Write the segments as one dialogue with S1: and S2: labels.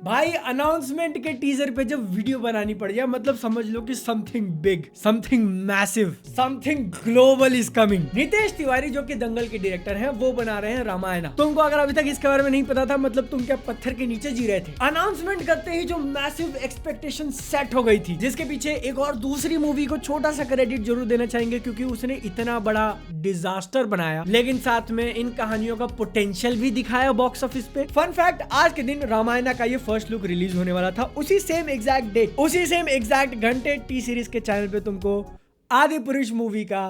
S1: भाई अनाउंसमेंट के टीजर पे जब वीडियो बनानी पड़ जाए मतलब समझ लो कि something big, something massive, something global is coming. Nitesh Tiwari जो कि दंगल के डायरेक्टर हैं वो बना रहे हैं रामायण। तुमको अगर अभी तक इसके बारे में नहीं पता था मतलब तुम क्या पत्थर के नीचे जी रहे थे। अनाउंसमेंट करते ही जो मैसिव एक्सपेक्टेशन सेट हो गई थी, जिसके पीछे एक और दूसरी मूवी को छोटा सा क्रेडिट जरूर देना चाहेंगे क्योंकि उसने इतना बड़ा डिजास्टर बनाया लेकिन साथ में इन कहानियों का पोटेंशियल भी दिखाया बॉक्स ऑफिस पे। फन फैक्ट, आज के दिन रामायण का ये फर्स्ट लुक रिलीज होने वाला था। उसी सेम एग्जैक्ट डेट, उसी सेम एग्जैक्ट घंटे टी सीरीज के चैनल पे तुमको आदि पुरुष मूवी का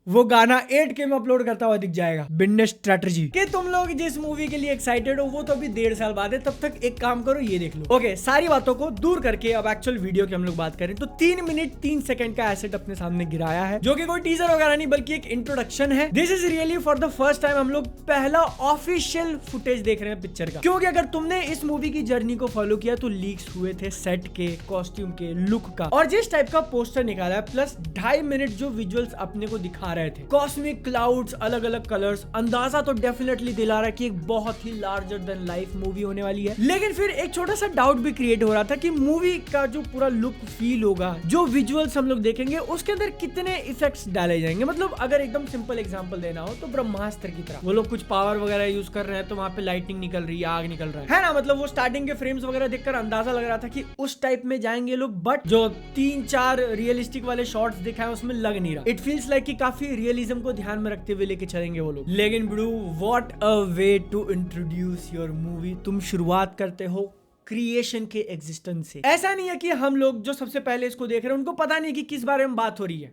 S1: वो गाना 8K में अपलोड करता हुआ दिख जाएगा। बिजनेस स्ट्रेटजी कि तुम लोग जिस मूवी के लिए एक्साइटेड हो वो तो अभी 1.5 साल बाद है, तब तक एक काम करो ये देख लो। ओके, सारी बातों को दूर करके अब एक्चुअल वीडियो की हम लोग बात करें तो 3 मिनट 3 सेकंड का एसेट अपने सामने गिराया है जो कि कोई टीजर वगैरह नहीं बल्कि एक इंट्रोडक्शन है। This is really for the first time हम लोग पहला ऑफिशियल फुटेज देख रहे हैं पिक्चर का, क्योंकि अगर तुमने इस मूवी की जर्नी को फॉलो किया तो लीक्स हुए थे सेट के, कॉस्ट्यूम के, लुक का, और जिस टाइप का पोस्टर निकाला है प्लस 2.5 मिनट जो विजुअल्स अपने को दिखा रहे थे, कॉस्मिक क्लाउड्स, अलग अलग कलर्स, अंदाजा तो डेफिनेटली दिला रहा है कि एक बहुत ही लार्जर देन लाइफ मूवी होने वाली है। लेकिन फिर एक छोटा सा डाउट भी क्रिएट हो रहा था कि मूवी का जो पूरा लुक फील होगा, जो विजुअल्स हम लोग देखेंगे उसके अंदर कितने इफेक्ट्स डाले जाएंगे। मतलब अगर एकदम सिंपल एग्जांपल देना हो तो ब्रह्मास्त्र की तरह वो लोग कुछ पावर वगैरह यूज कर रहे हैं तो वहां पे लाइटिंग निकल रही है, आग निकल रहा है ना। मतलब वो स्टार्टिंग के फ्रेम्स वगैरह देखकर अंदाजा लग रहा था कि उस टाइप में जाएंगे लोग, बट जो 3-4 रियलिस्टिक वाले शॉट्स दिखाए उसमें लग नहीं रहा। इट फील्स लाइक कि काफी रियलिज्म को ध्यान में रखते हुए लेके चलेंगे वो लोग। लेकिन bro, what a way to introduce your movie. तुम शुरुआत करते हो क्रिएशन के एग्जिस्टेंस से। ऐसा नहीं है कि हम लोग जो सबसे पहले इसको देख रहे हैं उनको पता नहीं कि किस बारे में बात हो रही है,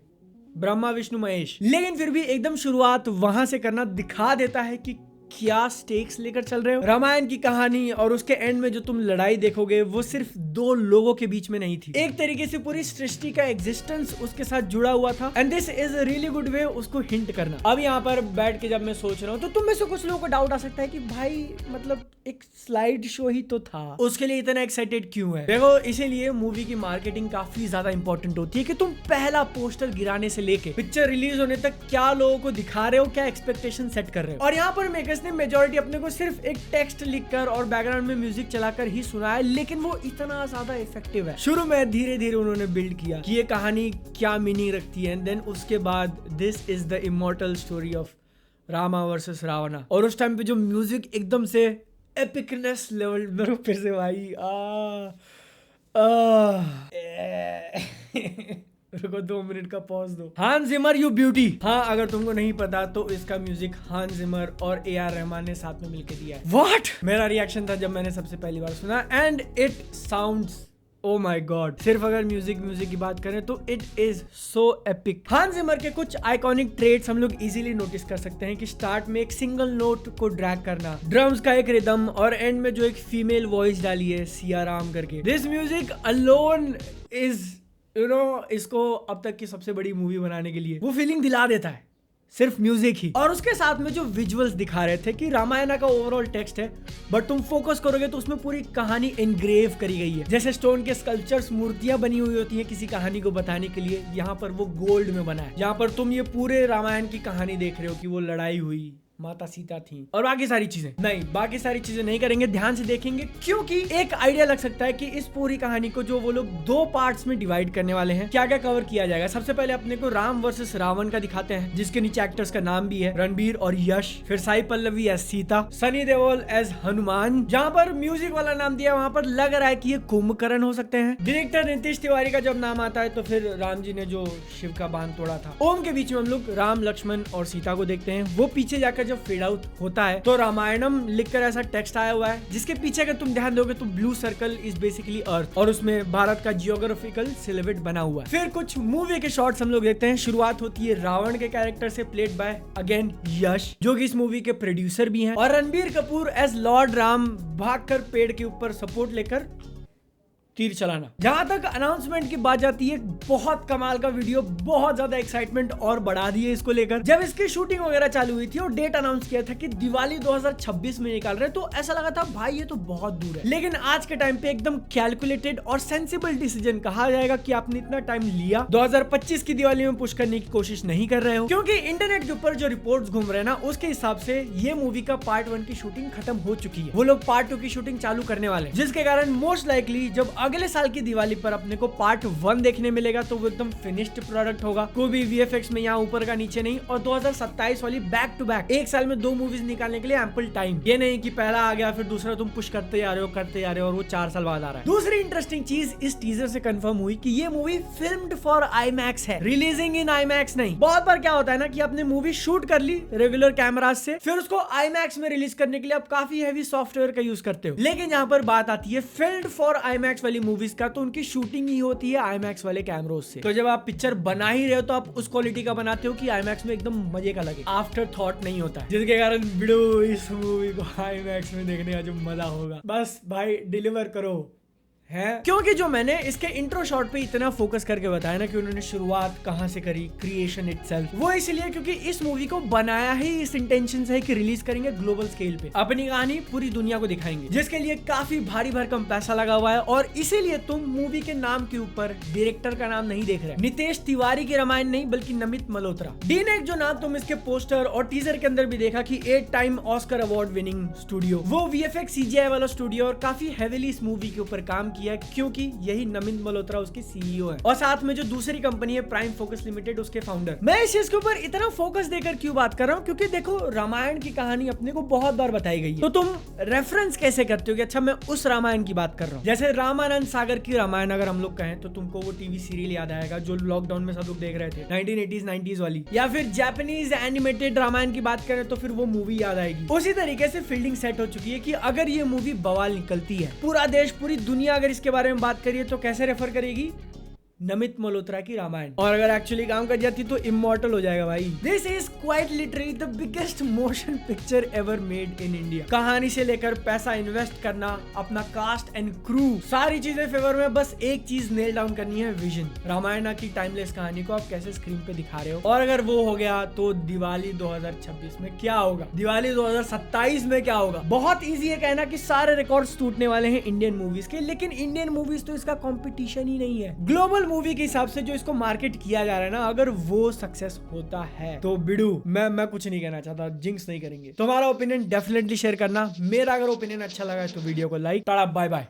S1: ब्रह्मा विष्णु महेश, लेकिन फिर भी एकदम शुरुआत वहां से करना दिखा देता है कि क्या स्टेक्स लेकर चल रहे हो। रामायण की कहानी और उसके एंड में जो तुम लड़ाई देखोगे वो सिर्फ 2 लोगों के बीच में नहीं थी, एक तरीके से पूरी सृष्टि का एग्जिस्टेंस उसके साथ जुड़ा हुआ था। And this is a really good way उसको हिंट करना। अब यहाँ पर बैठ के जब मैं सोच रहा हूँ तो तुम में से कुछ लोगों को डाउट आ सकता है कि भाई मतलब एक स्लाइड शो ही तो था, उसके लिए इतना एक्साइटेड क्यों है। देखो, इसीलिए मूवी की मार्केटिंग काफी ज्यादा इंपॉर्टेंट होती है कि तुम पहला पोस्टर गिराने से लेके पिक्चर रिलीज होने तक क्या लोगों को दिखा रहे हो, क्या एक्सपेक्टेशन सेट कर रहे हो। और यहाँ पर मेकर्स ने मेजॉरिटी अपने को सिर्फ एक टेक्स्ट लिखकर और बैकग्राउंड में म्यूजिक चलाकर ही सुनाया, लेकिन वो इतना ज्यादा इफेक्टिव है। शुरू में धीरे धीरे उन्होंने बिल्ड किया कि ये कहानी क्या मीनिंग रखती है, एंड देन उसके बाद this is the immortal story of Rama versus Ravana. और उस टाइम पे जो म्यूजिक एकदम से एपिकनेस लेवल पर फिर से भाई रुको 2 मिनट का पॉज दो। हांस जिमर यू ब्यूटी। हाँ, अगर तुमको नहीं पता तो इसका म्यूजिक हांस जिमर और AR रहमान ने साथ में मिलकर दिया है। व्हाट मेरा रिएक्शन था जब मैंने सबसे पहली बार सुना, and it sounds oh my God. सिर्फ अगर म्यूजिक की बात करें तो इट इज सो एपिक। हांस जिमर के कुछ आइकॉनिक ट्रेड्स हम लोग इजीली नोटिस कर सकते हैं कि स्टार्ट में एक सिंगल नोट को ड्रैग करना, ड्रम्स का एक रिदम, और एंड में जो एक फीमेल वॉइस डाली है सियाराम करके। दिस म्यूजिक अलोन इज इसको अब तक की सबसे बड़ी मूवी बनाने के लिए वो फीलिंग दिला देता है, सिर्फ म्यूजिक ही। और उसके साथ में जो विजुअल्स दिखा रहे थे कि रामायण का ओवरऑल टेक्स्ट है बट तुम फोकस करोगे तो उसमें पूरी कहानी एनग्रेव करी गई है। जैसे स्टोन के स्कल्पचर्स, मूर्तियां बनी हुई होती हैं किसी कहानी को बताने के लिए, यहाँ पर वो गोल्ड में बना है। यहाँ पर तुम ये पूरे रामायण की कहानी देख रहे हो कि वो लड़ाई हुई, माता सीता थी और बाकी सारी चीजें। नहीं, बाकी सारी चीजें नहीं करेंगे, ध्यान से देखेंगे क्योंकि एक आइडिया लग सकता है कि इस पूरी कहानी को जो वो लोग 2 पार्ट्स में डिवाइड करने वाले हैं, क्या क्या कवर किया जाएगा। सबसे पहले अपने को राम वर्सेस रावण का दिखाते हैं, जिसके नीचे एक्टर्स का नाम भी है रणबीर और यश। फिर साई पल्लवी एज सीता, सनी देओल एज हनुमान। जहाँ पर म्यूजिक वाला नाम दिया वहां पर लग रहा है कि ये कुंभकर्ण हो सकते हैं। डायरेक्टर नितेश तिवारी का जब नाम आता है तो फिर राम जी ने जो शिव का बांध तोड़ा था। ओम के बीच में हम लोग राम, लक्ष्मण और सीता को देखते हैं। वो पीछे जाकर जब फेड आउट होता है तो रामायणम लिखकर ऐसा टेक्स्ट आया हुआ है, जिसके पीछे अगर तुम ध्यान दोगे तो blue circle is basically earth और उसमें भारत का जियोग्राफिकल सिलुएट बना हुआ है। फिर कुछ मूवी के शॉट्स हम लोग देखते हैं। शुरुआत होती है रावण के कैरेक्टर से, प्लेड बाय अगेन यश, जो कि इस मूवी के प्रोड्यूसर भी हैं, और रणबीर कपूर एज लॉर्ड राम भागकर पेड़ के ऊपर सपोर्ट लेकर तीर चलाना। जहां तक अनाउंसमेंट की बात जाती है, बहुत कमाल का वीडियो, बहुत ज्यादा एक्साइटमेंट और बढ़ा दी है इसको लेकर। जब इसकी शूटिंग वगैरह चालू हुई थी और डेट अनाउंस किया था कि दिवाली 2026 में निकाल रहे, तो ऐसा लगा था भाई ये तो बहुत दूर है। लेकिन आज के टाइम पे एकदम कैलकुलेटेड और सेंसिबल डिसीजन कहा जाएगा कि आपने इतना टाइम लिया, 2025 की दिवाली में पुश करने की कोशिश नहीं कर रहे हो, क्योंकि इंटरनेट के ऊपर जो रिपोर्ट्स घूम रहे हैं ना, उसके हिसाब से ये मूवी का पार्ट 1 की शूटिंग खत्म हो चुकी है। वो लोग पार्ट 2 की शूटिंग चालू करने वाले हैं, जिसके कारण मोस्ट लाइकली जब अगले साल की दिवाली पर अपने को पार्ट 1 देखने मिलेगा तो वो एकदम फिनिश्ड प्रोडक्ट होगा, कोई भी वीएफएक्स में यहाँ ऊपर का नीचे नहीं। और 2027 वाली बैक टू बैक, एक साल में 2 मूवीज निकालने के लिए एम्पल टाइम। ये नहीं कि पहला आ गया फिर दूसरा तुम पुश करते जा रहे हो और वो 4 साल बाद आ रहा है। दूसरी इंटरेस्टिंग चीज इस टीजर से कंफर्म हुई कि ये मूवी फिल्म्ड फॉर आईमैक्स है, रिलीजिंग इन आईमैक्स नहीं। बहुत बार क्या होता है ना कि आपने मूवी शूट कर ली रेगुलर कैमरास से, फिर उसको आईमैक्स में रिलीज करने के लिए आप काफी हैवी सॉफ्टवेयर का यूज करते हो। लेकिन यहाँ पर बात आती है फिल्म्ड फॉर आईमैक्स वाली मूवीज का, तो उनकी शूटिंग ही होती है आईमैक्स वाले कैमरों से। तो जब आप पिक्चर बना ही रहे हो तो आप उस क्वालिटी का बनाते हो कि आईमैक्स में एकदम मजे का लगे, आफ्टर थॉट नहीं होता है, जिसके कारण वीडियो इस मूवी को आईमैक्स में देखने का जो मजा होगा, बस भाई डिलीवर करो है। क्योंकि जो मैंने इसके इंट्रो शॉट पे इतना फोकस करके बताया ना कि उन्होंने शुरुआत कहां से करी, क्रिएशन इटसेल्फ, वो इसलिए क्योंकि इस मूवी को बनाया ही इस इंटेंशन से है कि रिलीज करेंगे ग्लोबल स्केल पे, अपनी कहानी पूरी दुनिया को दिखाएंगे, जिसके लिए काफी भारी भरकम पैसा लगा हुआ है। और इसीलिए तुम मूवी के नाम के ऊपर डायरेक्टर का नाम नहीं देख रहे, नितेश तिवारी की रामायण नहीं बल्कि नमित मल्होत्रा। डीनेक जो नाम तुम इसके पोस्टर और टीजर के अंदर भी देखा कि 8 time Oscar award winning studio, वो वीएफएक्स सीजीआई वाला स्टूडियो, और काफी हेवीली इस मूवी के ऊपर काम किया, क्योंकि यही नमित मल्होत्रा उसके सीईओ है, और साथ में जो दूसरी कंपनी है प्राइम फोकस लिमिटेड, उसके फाउंडर। मैं इस चीज के ऊपर इतना फोकस देकर क्यों बात कर रहा हूँ, क्योंकि देखो रामायण की कहानी अपने को बहुत बार बताई गई है, तो तुम रेफरेंस कैसे करते हो कि अच्छा मैं उस रामायण की बात कर रहा हूँ। जैसे रामानंद सागर की रामायण अगर हम लोग कहें तो तुमको वो टीवी सीरियल याद आएगा जो लॉकडाउन में सब लोग देख रहे थे, 1980s 90s वाली, या फिर जापानीज एनिमेटेड रामायण की बात करें तो फिर वो मूवी याद आएगी। उसी तरीके से फील्डिंग सेट हो चुकी है कि अगर ये मूवी बवाल निकलती है, पूरा देश पूरी दुनिया अगर इसके बारे में बात करिए तो कैसे रेफर करेगी, नमित मल्होत्रा की रामायण। और अगर एक्चुअली काम कर जाती तो इमॉर्टल हो जाएगा भाई। This is quite literally the biggest motion picture ever made in India. कहानी से लेकर पैसा इन्वेस्ट करना, अपना कास्ट एंड क्रू, सारी चीजें फेवर में, बस एक चीज नेल डाउन करनी है, विजन। रामायण की टाइमलेस कहानी को आप कैसे स्क्रीन पे दिखा रहे हो, और अगर वो हो गया तो दिवाली 2026 में क्या होगा, दिवाली 2027 में क्या होगा। बहुत ईजी है कहना कि सारे रिकॉर्ड्स टूटने वाले हैं इंडियन मूवीज के, लेकिन इंडियन मूवीज तो इसका कॉम्पिटिशन ही नहीं है। ग्लोबल मूवी के हिसाब से जो इसको मार्केट किया जा रहा है ना, अगर वो सक्सेस होता है तो बिडू मैं कुछ नहीं कहना चाहता, जिंक्स नहीं करेंगे। तुम्हारा ओपिनियन डेफिनेटली शेयर करना। मेरा अगर ओपिनियन अच्छा लगा तो वीडियो को लाइक, टाटा बाय बाय।